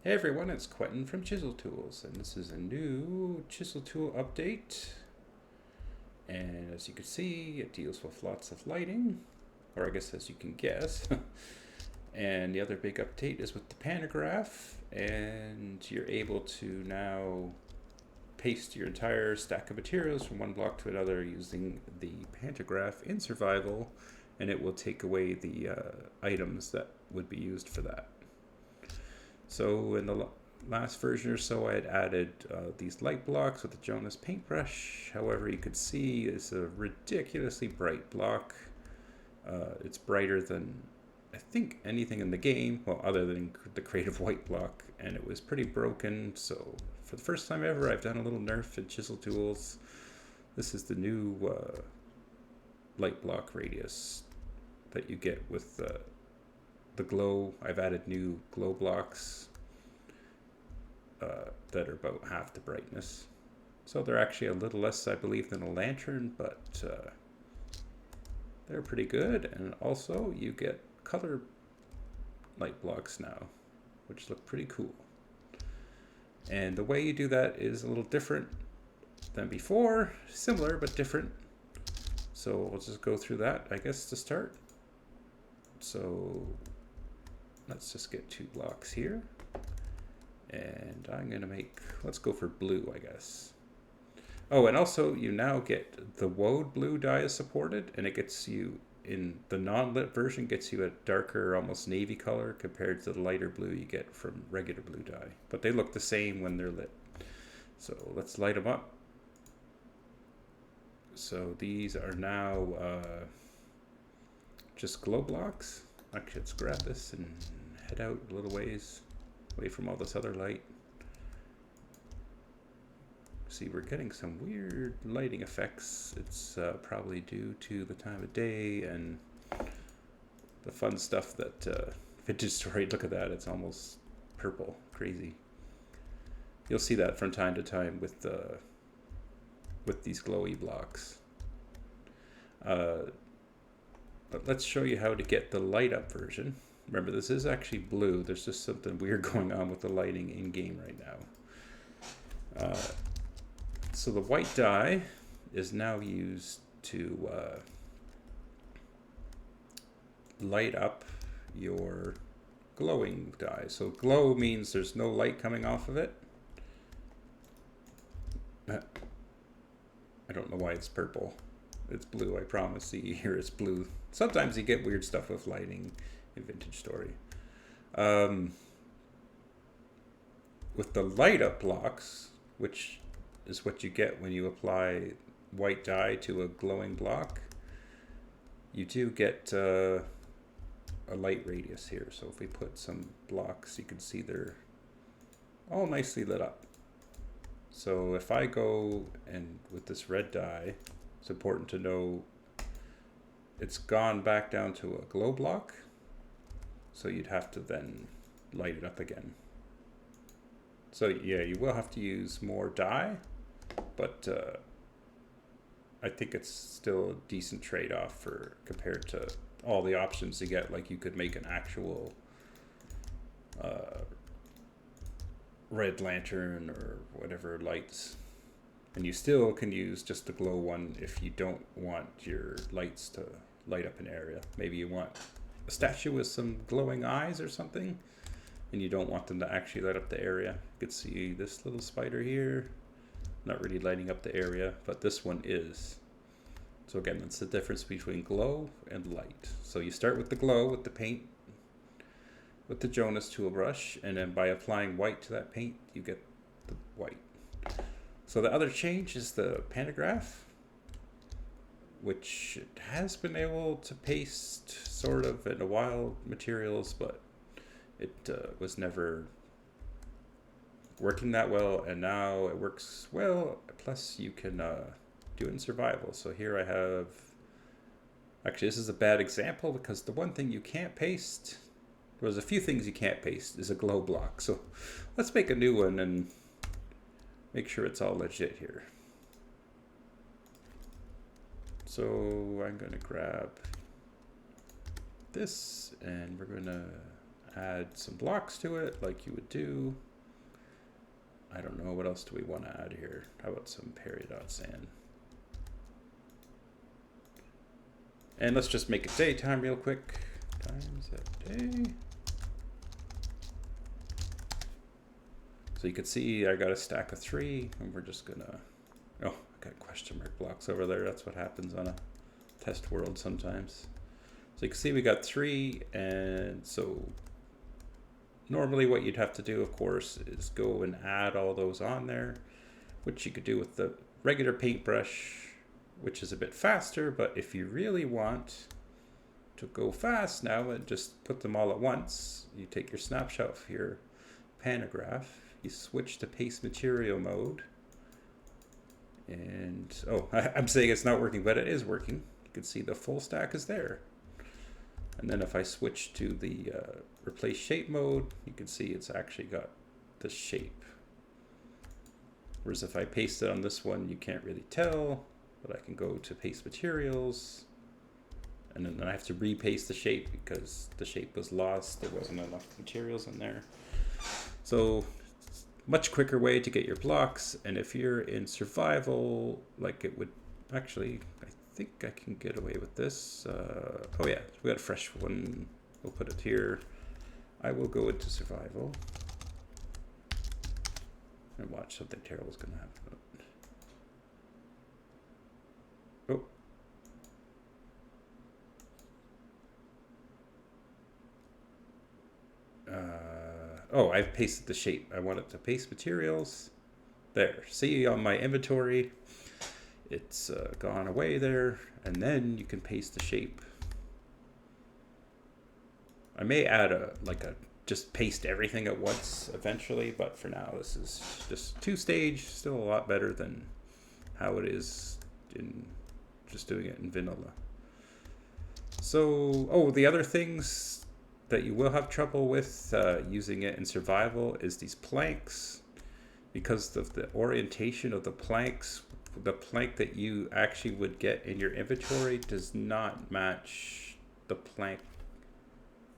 Hey everyone, it's Quentin from Chisel Tools, and this is a new Chisel Tool update. And as you can see, it deals with lots of lighting, or I guess as you can guess. And the other big update is with the Pantograph, and you're able to now paste your entire stack of materials from one block to another using the Pantograph in survival, and it will take away the items that would be used for that. So in the last version or so, I had added these light blocks with the Jonas paintbrush. However, you could see it's a ridiculously bright block. It's brighter than I think anything in the game, well, other than the creative white block, and it was pretty broken. So for the first time ever, I've done a little nerf in Chisel Tools. This is the new light block radius that you get with the glow. I've added new glow blocks that are about half the brightness. So they're actually a little less, I believe, than a lantern, but they're pretty good. And also you get color light blocks now, which look pretty cool. And the way you do that is a little different than before. Similar, but different. So we'll just go through that, I guess, to start. So let's just get 2 blocks here. And I'm going to make, let's go for blue, I guess. Oh, and also you now get the woad blue dye is supported, and it gets you, in the non-lit version, gets you a darker, almost navy color compared to the lighter blue you get from regular blue dye. But they look the same when they're lit. So let's light them up. So these are now just glow blocks. Actually, let's grab this and head out a little ways away from all this other light. See, we're getting some weird lighting effects. It's probably due to the time of day and the fun stuff that Vintage Story, look at that, it's almost purple, crazy. You'll see that from time to time with these glowy blocks. But let's show you how to get the light up version. Remember, this is actually blue. There's just something weird going on with the lighting in game right now. So the white dye is now used to light up your glowing dye. So glow means there's no light coming off of it. I don't know why it's purple. It's blue, I promise. See, here it's blue. Sometimes you get weird stuff with lighting in Vintage Story. With the light up blocks, which is what you get when you apply white dye to a glowing block, you do get a light radius here. So if we put some blocks, you can see they're all nicely lit up. So if I go and with this red dye, it's important to know it's gone back down to a glow block. So you'd have to then light it up again. So yeah, you will have to use more dye, but I think it's still a decent trade-off for compared to all the options you get. Like you could make an actual red lantern or whatever lights, and you still can use just the glow one if you don't want your lights to light up an area. Maybe you want a statue with some glowing eyes or something, and you don't want them to actually light up the area. You can see this little spider here, not really lighting up the area, but this one is. So again, that's the difference between glow and light. So you start with the glow with the paint, with the Jonas tool brush, and then by applying white to that paint, you get the white. So the other change is the Pantograph, which has been able to paste sort of in a while materials, but it was never working that well, and now it works well. Plus you can do it in survival. So here I have, actually this is a bad example because the one thing you can't paste, there's a few things you can't paste, is a glow block. So let's make a new one and make sure it's all legit here. So I'm going to grab this and we're going to add some blocks to it like you would do. I don't know, what else do we want to add here? How about some peridot sand? And let's just make it daytime real quick. Times that day. So you can see I got a stack of 3, and we're just gonna, oh, I got question mark blocks over there. That's what happens on a test world sometimes. So you can see we got 3, and so normally what you'd have to do, of course, is go and add all those on there, which you could do with the regular paintbrush, which is a bit faster. But if you really want to go fast now and just put them all at once, you take your snapshot of your Pantograph, you switch to paste material mode, and oh, I'm saying it's not working, but it is working. You can see the full stack is there. And then if I switch to the replace shape mode, you can see it's actually got the shape. Whereas if I paste it on this one, you can't really tell, but I can go to paste materials, and then I have to repaste the shape because the shape was lost. There wasn't enough materials in there. So much quicker way to get your blocks. And if you're in survival, like it would actually, I think I can get away with this. Oh yeah, we got a fresh one. We'll put it here. I will go into survival and watch something terrible is going to happen. Oh, I've pasted the shape. I wanted to paste materials. There. See on my inventory, it's gone away there. And then you can paste the shape. I may add just paste everything at once eventually, but for now this is just 2-stage. Still a lot better than how it is in just doing it in vanilla. So, oh, the other things that you will have trouble with using it in survival is these planks, because of the orientation of the planks. The plank that you actually would get in your inventory does not match the plank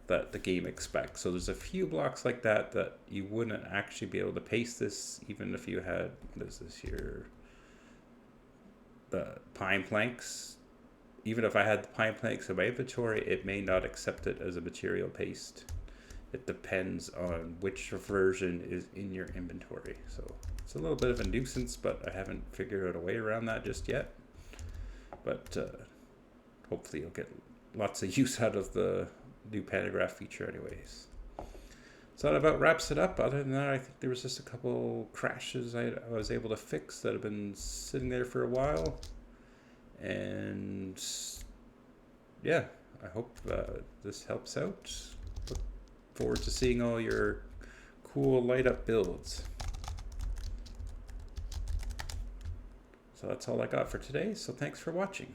that the game expects. So there's a few blocks like that that you wouldn't actually be able to paste this, even if you had, what is this here, the pine planks. Even if I had the pine planks in my inventory, it may not accept it as a material paste. It depends on which version is in your inventory. So it's a little bit of a nuisance, but I haven't figured out a way around that just yet. But hopefully you'll get lots of use out of the new Pantograph feature anyways. So that about wraps it up. Other than that, I think there was just a couple crashes I was able to fix that have been sitting there for a while. And yeah, I hope this helps out. Look forward to seeing all your cool light up builds. So that's all I got for today. So thanks for watching.